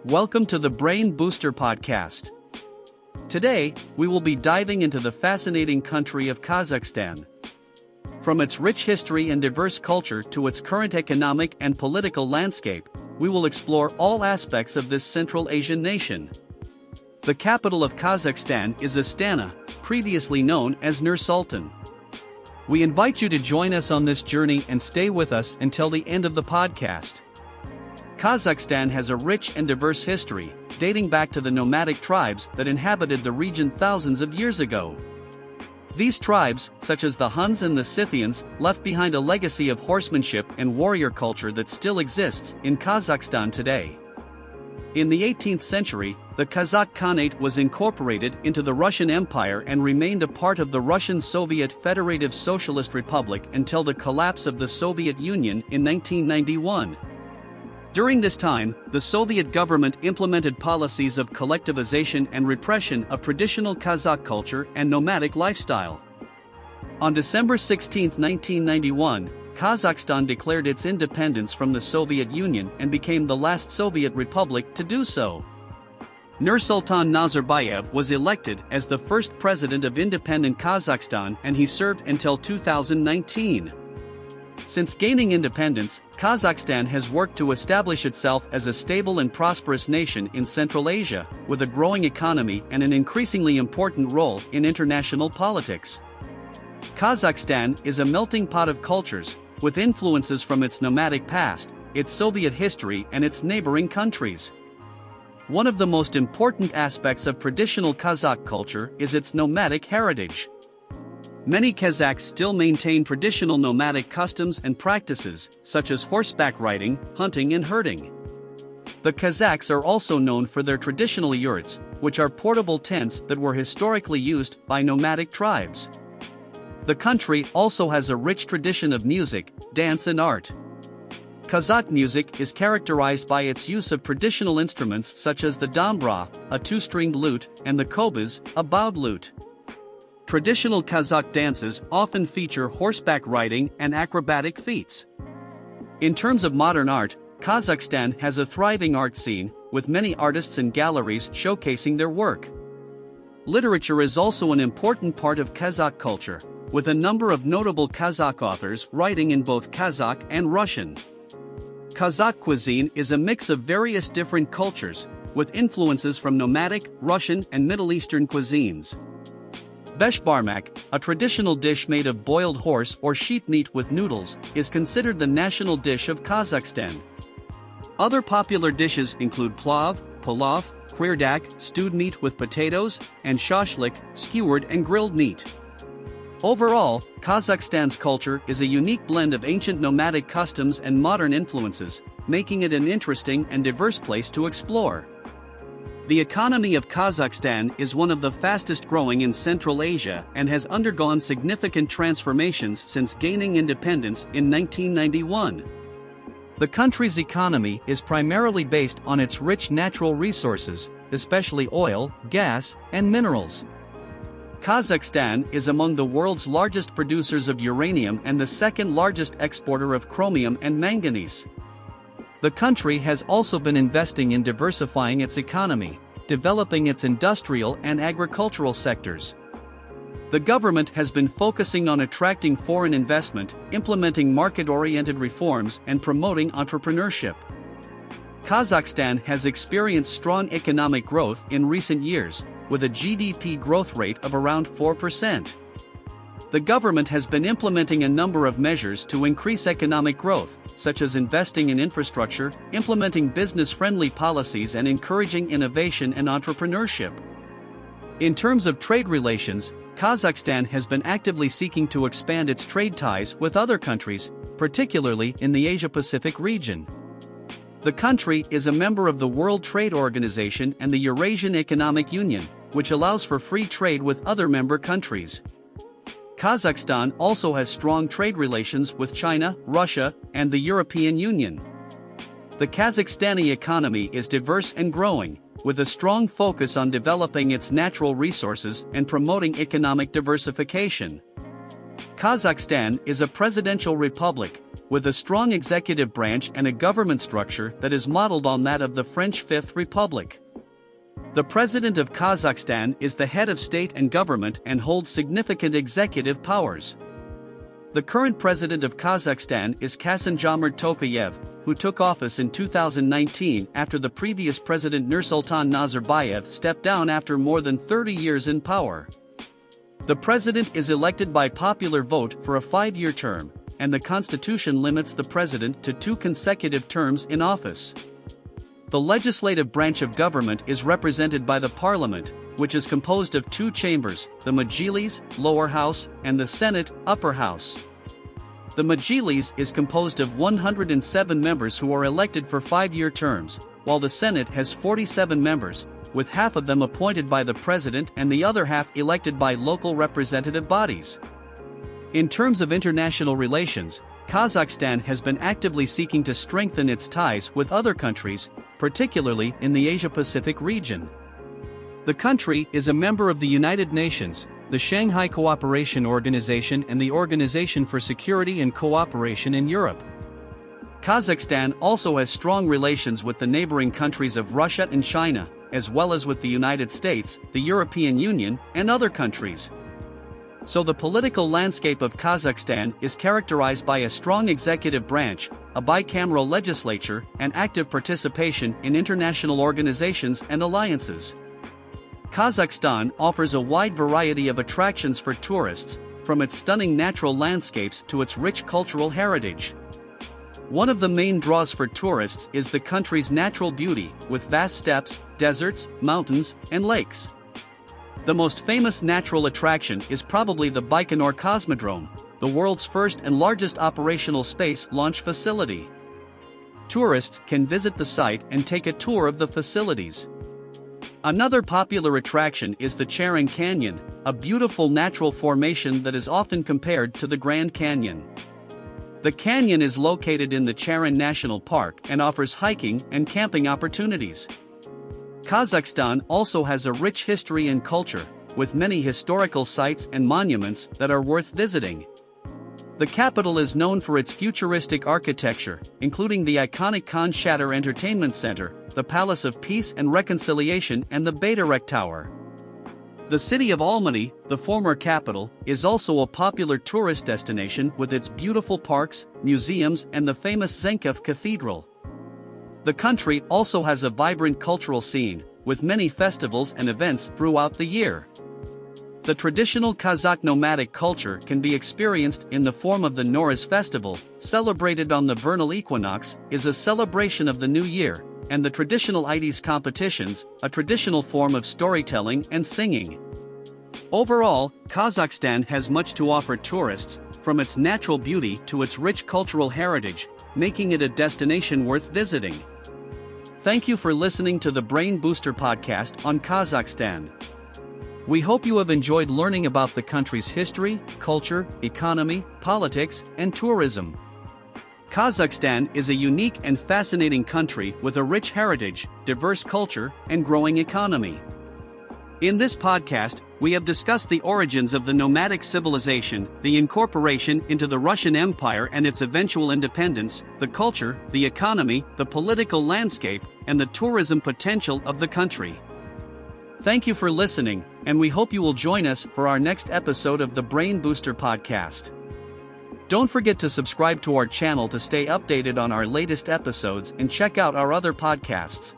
Welcome to the Brain Booster Podcast. Today, we will be diving into the fascinating country of Kazakhstan. From its rich history and diverse culture to its current economic and political landscape, we will explore all aspects of this Central Asian nation. The capital of Kazakhstan is Astana, previously known as Nur-Sultan. We invite you to join us on this journey and stay with us until the end of the podcast. Kazakhstan has a rich and diverse history, dating back to the nomadic tribes that inhabited the region thousands of years ago. These tribes, such as the Huns and the Scythians, left behind a legacy of horsemanship and warrior culture that still exists in Kazakhstan today. In the 18th century, the Kazakh Khanate was incorporated into the Russian Empire and remained a part of the Russian Soviet Federative Socialist Republic until the collapse of the Soviet Union in 1991. During this time, the Soviet government implemented policies of collectivization and repression of traditional Kazakh culture and nomadic lifestyle. On December 16, 1991, Kazakhstan declared its independence from the Soviet Union and became the last Soviet republic to do so. Nursultan Nazarbayev was elected as the first president of independent Kazakhstan, and he served until 2019. Since gaining independence, Kazakhstan has worked to establish itself as a stable and prosperous nation in Central Asia, with a growing economy and an increasingly important role in international politics. Kazakhstan is a melting pot of cultures, with influences from its nomadic past, its Soviet history, and its neighboring countries. One of the most important aspects of traditional Kazakh culture is its nomadic heritage. Many Kazakhs still maintain traditional nomadic customs and practices, such as horseback riding, hunting, and herding. The Kazakhs are also known for their traditional yurts, which are portable tents that were historically used by nomadic tribes. The country also has a rich tradition of music, dance, and art. Kazakh music is characterized by its use of traditional instruments such as the dombra, a two-stringed lute, and the kobuz, a bowed lute. Traditional Kazakh dances often feature horseback riding and acrobatic feats. In terms of modern art, Kazakhstan has a thriving art scene, with many artists and galleries showcasing their work. Literature is also an important part of Kazakh culture, with a number of notable Kazakh authors writing in both Kazakh and Russian. Kazakh cuisine is a mix of various different cultures, with influences from nomadic, Russian, and Middle Eastern cuisines. Beshbarmak, a traditional dish made of boiled horse or sheep meat with noodles, is considered the national dish of Kazakhstan. Other popular dishes include plov, pilaf, khirdak, stewed meat with potatoes, and shashlik, skewered and grilled meat. Overall, Kazakhstan's culture is a unique blend of ancient nomadic customs and modern influences, making it an interesting and diverse place to explore. The economy of Kazakhstan is one of the fastest growing in Central Asia and has undergone significant transformations since gaining independence in 1991. The country's economy is primarily based on its rich natural resources, especially oil, gas, and minerals. Kazakhstan is among the world's largest producers of uranium and the second largest exporter of chromium and manganese. The country has also been investing in diversifying its economy, developing its industrial and agricultural sectors. The government has been focusing on attracting foreign investment, implementing market-oriented reforms, and promoting entrepreneurship. Kazakhstan has experienced strong economic growth in recent years, with a GDP growth rate of around 4%. The government has been implementing a number of measures to increase economic growth, such as investing in infrastructure, implementing business-friendly policies, and encouraging innovation and entrepreneurship. In terms of trade relations, Kazakhstan has been actively seeking to expand its trade ties with other countries, particularly in the Asia-Pacific region. The country is a member of the World Trade Organization and the Eurasian Economic Union, which allows for free trade with other member countries. Kazakhstan also has strong trade relations with China, Russia, and the European Union. The Kazakhstani economy is diverse and growing, with a strong focus on developing its natural resources and promoting economic diversification. Kazakhstan is a presidential republic, with a strong executive branch and a government structure that is modeled on that of the French Fifth Republic. The President of Kazakhstan is the head of state and government and holds significant executive powers. The current president of Kazakhstan is Kassym-Jomart Tokayev, who took office in 2019 after the previous president Nursultan Nazarbayev stepped down after more than 30 years in power. The president is elected by popular vote for a 5-year term, and the constitution limits the president to 2 consecutive terms in office. The legislative branch of government is represented by the parliament, which is composed of 2 chambers, the Majlis, lower house, and the Senate, upper house. The Majlis is composed of 107 members who are elected for 5-year terms, while the Senate has 47 members, with half of them appointed by the president and the other half elected by local representative bodies. In terms of international relations, Kazakhstan has been actively seeking to strengthen its ties with other countries, particularly in the Asia-Pacific region. The country is a member of the United Nations, the Shanghai Cooperation Organization, and the Organization for Security and Cooperation in Europe. Kazakhstan also has strong relations with the neighboring countries of Russia and China, as well as with the United States, the European Union, and other countries. So the political landscape of Kazakhstan is characterized by a strong executive branch, a bicameral legislature, and active participation in international organizations and alliances. Kazakhstan offers a wide variety of attractions for tourists, from its stunning natural landscapes to its rich cultural heritage. One of the main draws for tourists is the country's natural beauty, with vast steppes, deserts, mountains, and lakes. The most famous natural attraction is probably the Baikonur Cosmodrome, the world's first and largest operational space launch facility. Tourists can visit the site and take a tour of the facilities. Another popular attraction is the Charan Canyon, a beautiful natural formation that is often compared to the Grand Canyon. The canyon is located in the Charan National Park and offers hiking and camping opportunities. Kazakhstan also has a rich history and culture, with many historical sites and monuments that are worth visiting. The capital is known for its futuristic architecture, including the iconic Khan Shatter Entertainment Center, the Palace of Peace and Reconciliation, and the Baytarek Tower. The city of Almaty, the former capital, is also a popular tourist destination with its beautiful parks, museums, and the famous Zenkov Cathedral. The country also has a vibrant cultural scene, with many festivals and events throughout the year. The traditional Kazakh nomadic culture can be experienced in the form of the Nowruz festival, celebrated on the vernal equinox, is a celebration of the new year, and the traditional IDs competitions, a traditional form of storytelling and singing. Overall, Kazakhstan has much to offer tourists, from its natural beauty to its rich cultural heritage, making it a destination worth visiting. Thank you for listening to the Brain Booster podcast on Kazakhstan. We hope you have enjoyed learning about the country's history, culture, economy, politics, and tourism. Kazakhstan is a unique and fascinating country with a rich heritage, diverse culture, and growing economy. In this podcast, we have discussed the origins of the nomadic civilization, the incorporation into the Russian Empire and its eventual independence, the culture, the economy, the political landscape, and the tourism potential of the country. Thank you for listening, and we hope you will join us for our next episode of the Brain Booster podcast. Don't forget to subscribe to our channel to stay updated on our latest episodes and check out our other podcasts.